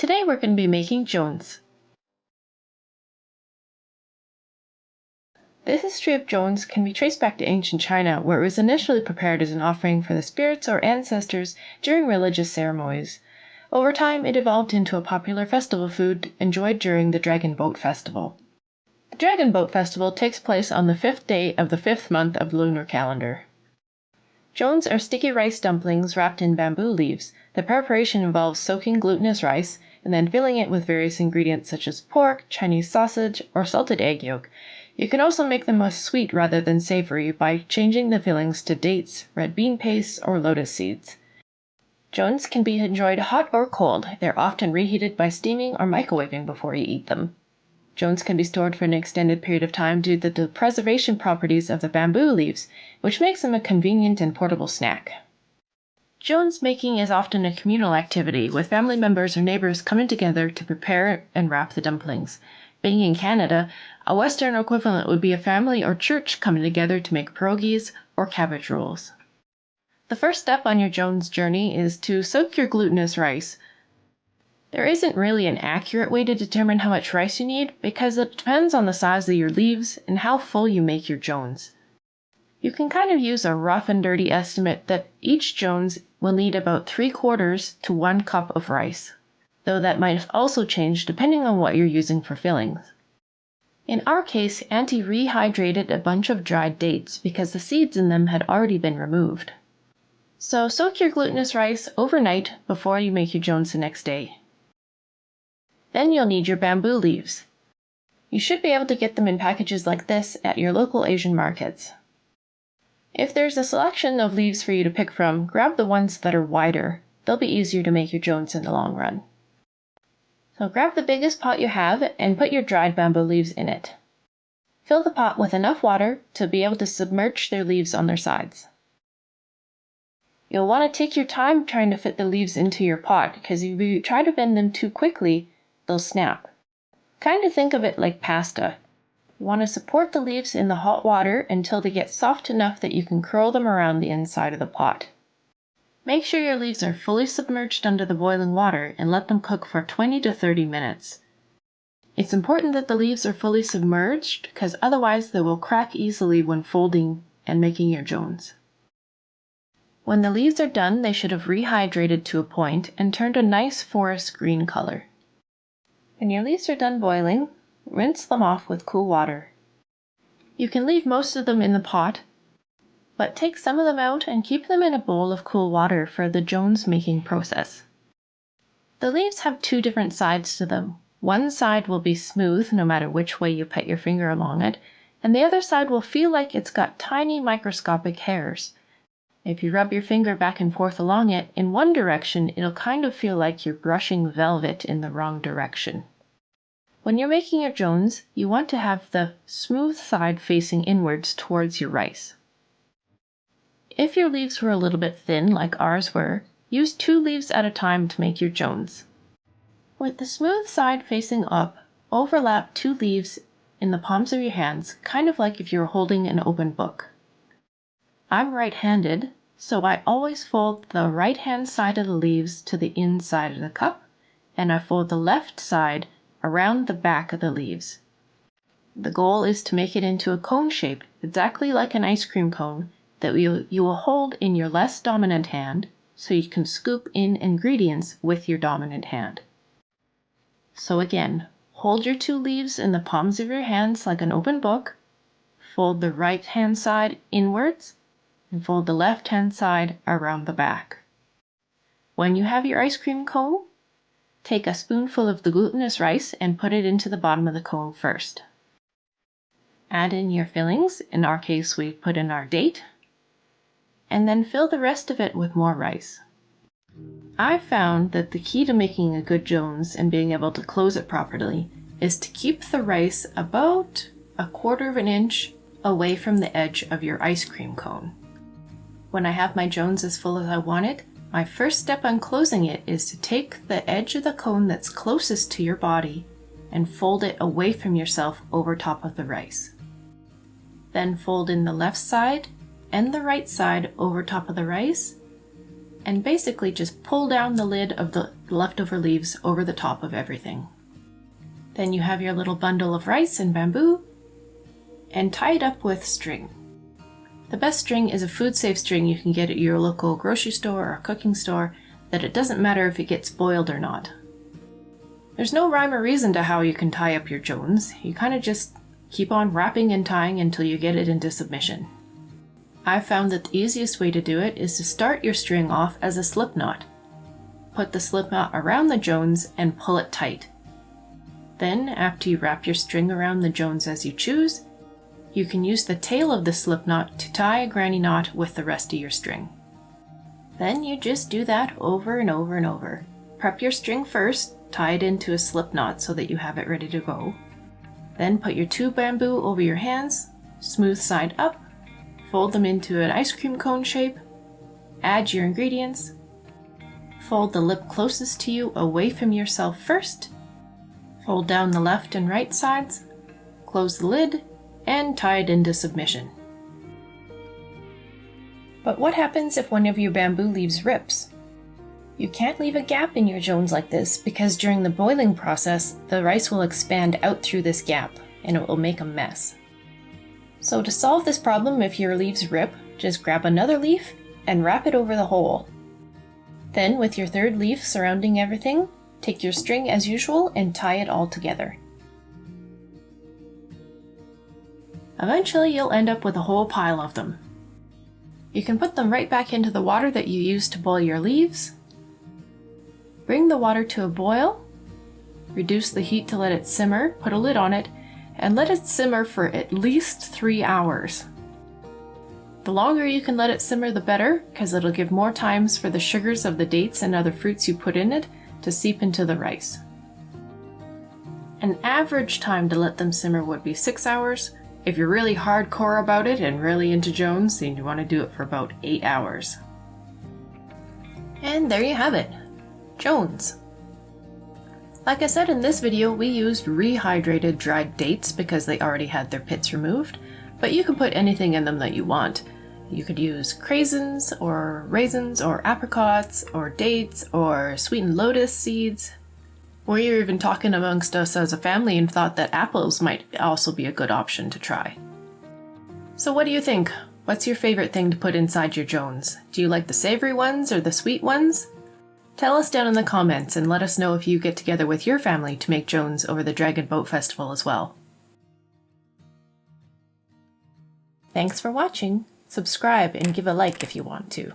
Today we're going to be making joongs. The history of joongs can be traced back to ancient China, where it was initially prepared as an offering for the spirits or ancestors during religious ceremonies. Over time, it evolved into a popular festival food enjoyed during the Dragon Boat Festival. The Dragon Boat Festival takes place on the 5th day of the 5th month of the lunar calendar. Joongs are sticky rice dumplings wrapped in bamboo leaves. The preparation involves soaking glutinous rice and then filling it with various ingredients such as pork, Chinese sausage, or salted egg yolk. You can also make them more sweet rather than savory by changing the fillings to dates, red bean paste, or lotus seeds. Joongs can be enjoyed hot or cold. They're often reheated by steaming or microwaving before you eat them. Joongs can be stored for an extended period of time due to the preservation properties of the bamboo leaves, which makes them a convenient and portable snack. Joongs making is often a communal activity, with family members or neighbors coming together to prepare and wrap the dumplings. Being in Canada, a Western equivalent would be a family or church coming together to make pierogies or cabbage rolls. The first step on your joongs journey is to soak your glutinous rice. There isn't really an accurate way to determine how much rice you need because it depends on the size of your leaves and how full you make your joongs. You can kind of use a rough and dirty estimate that each joongs will need about 3/4 to 1 cup of rice, though that might also change depending on what you're using for fillings. In our case, Auntie rehydrated a bunch of dried dates because the seeds in them had already been removed. So soak your glutinous rice overnight before you make your joongs the next day. Then you'll need your bamboo leaves. You should be able to get them in packages like this at your local Asian markets. If there's a selection of leaves for you to pick from, grab the ones that are wider. They'll be easier to make your joongs in the long run. So grab the biggest pot you have and put your dried bamboo leaves in it. Fill the pot with enough water to be able to submerge their leaves on their sides. You'll want to take your time trying to fit the leaves into your pot because if you try to bend them too quickly, they'll snap. Kind of think of it like pasta. You want to support the leaves in the hot water until they get soft enough that you can curl them around the inside of the pot. Make sure your leaves are fully submerged under the boiling water and let them cook for 20 to 30 minutes. It's important that the leaves are fully submerged because otherwise they will crack easily when folding and making your joongs. When the leaves are done, they should have rehydrated to a point and turned a nice forest green color. When your leaves are done boiling, rinse them off with cool water. You can leave most of them in the pot, but take some of them out and keep them in a bowl of cool water for the joongs making process. The leaves have two different sides to them. One side will be smooth no matter which way you put your finger along it, and the other side will feel like it's got tiny microscopic hairs. If you rub your finger back and forth along it in one direction, it'll kind of feel like you're brushing velvet in the wrong direction. When you're making your joongs, you want to have the smooth side facing inwards towards your rice. If your leaves were a little bit thin, like ours were, use 2 leaves at a time to make your joongs. With the smooth side facing up, overlap 2 leaves in the palms of your hands, kind of like if you were holding an open book. I'm right-handed, so I always fold the right-hand side of the leaves to the inside of the cup, and I fold the left side around the back of the leaves. The goal is to make it into a cone shape, exactly like an ice cream cone, that you will hold in your less dominant hand, so you can scoop in ingredients with your dominant hand. So again, hold your 2 leaves in the palms of your hands like an open book, fold the right-hand side inwards, and fold the left-hand side around the back. When you have your ice cream cone, take a spoonful of the glutinous rice and put it into the bottom of the cone first. Add in your fillings, in our case we put in our date, and then fill the rest of it with more rice. I found that the key to making a good joongs and being able to close it properly is to keep the rice about 1/4 of an inch away from the edge of your ice cream cone. When I have my joongs as full as I want it, my first step on closing it is to take the edge of the cone that's closest to your body and fold it away from yourself over top of the rice. Then fold in the left side and the right side over top of the rice, and basically just pull down the lid of the leftover leaves over the top of everything. Then you have your little bundle of rice and bamboo, and tie it up with string. The best string is a food-safe string you can get at your local grocery store or cooking store, that it doesn't matter if it gets boiled or not. There's no rhyme or reason to how you can tie up your joons. You kind of just keep on wrapping and tying until you get it into submission. I've found that the easiest way to do it is to start your string off as a slip knot. Put the slip knot around the joons and pull it tight. Then, after you wrap your string around the joons as you choose, you can use the tail of the slip knot to tie a granny knot with the rest of your string. Then you just do that over and over and over. Prep your string first, tie it into a slip knot so that you have it ready to go. Then put your 2 bamboo over your hands, smooth side up, fold them into an ice cream cone shape, add your ingredients, fold the lip closest to you away from yourself first, fold down the left and right sides, close the lid, and tie it into submission. But what happens if one of your bamboo leaves rips? You can't leave a gap in your joons like this because during the boiling process, the rice will expand out through this gap and it will make a mess. So to solve this problem, if your leaves rip, just grab another leaf and wrap it over the hole. Then with your 3rd leaf surrounding everything, take your string as usual and tie it all together. Eventually you'll end up with a whole pile of them. You can put them right back into the water that you used to boil your leaves. Bring the water to a boil, reduce the heat to let it simmer, put a lid on it, and let it simmer for at least 3 hours. The longer you can let it simmer, the better, because it'll give more times for the sugars of the dates and other fruits you put in it to seep into the rice. An average time to let them simmer would be 6 hours. If you're really hardcore about it and really into joons, then you want to do it for about 8 hours. And there you have it, joons. Like I said in this video, we used rehydrated dried dates because they already had their pits removed, but you can put anything in them that you want. You could use craisins or raisins or apricots or dates or sweetened lotus seeds. We were even talking amongst us as a family and thought that apples might also be a good option to try. So what do you think? What's your favorite thing to put inside your joons? Do you like the savory ones or the sweet ones? Tell us down in the comments and let us know if you get together with your family to make joons over the Dragon Boat Festival as well. Thanks for watching. Subscribe and give a like if you want to.